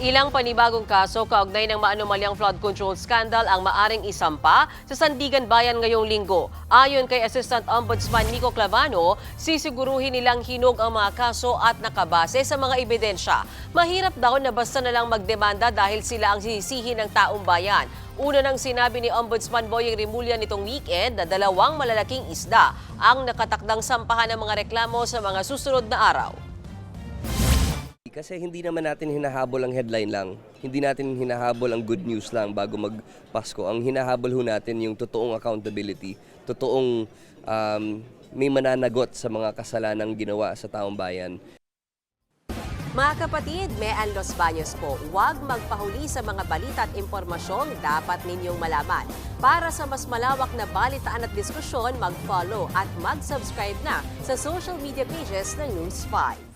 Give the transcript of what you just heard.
Ilang panibagong kaso kaugnay ng maanumalyang flood control scandal ang maaring isampa sa Sandigan Bayan ngayong linggo. Ayon kay Assistant Ombudsman Nico Clavano, sisiguruhin nilang hinog ang mga kaso at nakabase sa mga ebidensya. Mahirap daw na basta na lang magdemanda dahil sila ang sisihin ng taong bayan. Una nang sinabi ni Ombudsman Boyeng Rimulya nitong weekend na 2 malalaking isda ang nakatakdang sampahan ng mga reklamo sa mga susunod na araw. Kasi hindi naman natin hinahabol ang headline lang. Hindi natin hinahabol ang good news lang bago magpasko. Ang hinahabol ho natin yung totoong accountability, totoong may mananagot sa mga kasalanang ginawa sa taong bayan. Mga kapatid, Mean Los Baños po, huwag magpahuli sa mga balita at impormasyong dapat ninyong malaman. Para sa mas malawak na balitaan at diskusyon, mag-follow at mag-subscribe na sa social media pages ng News 5.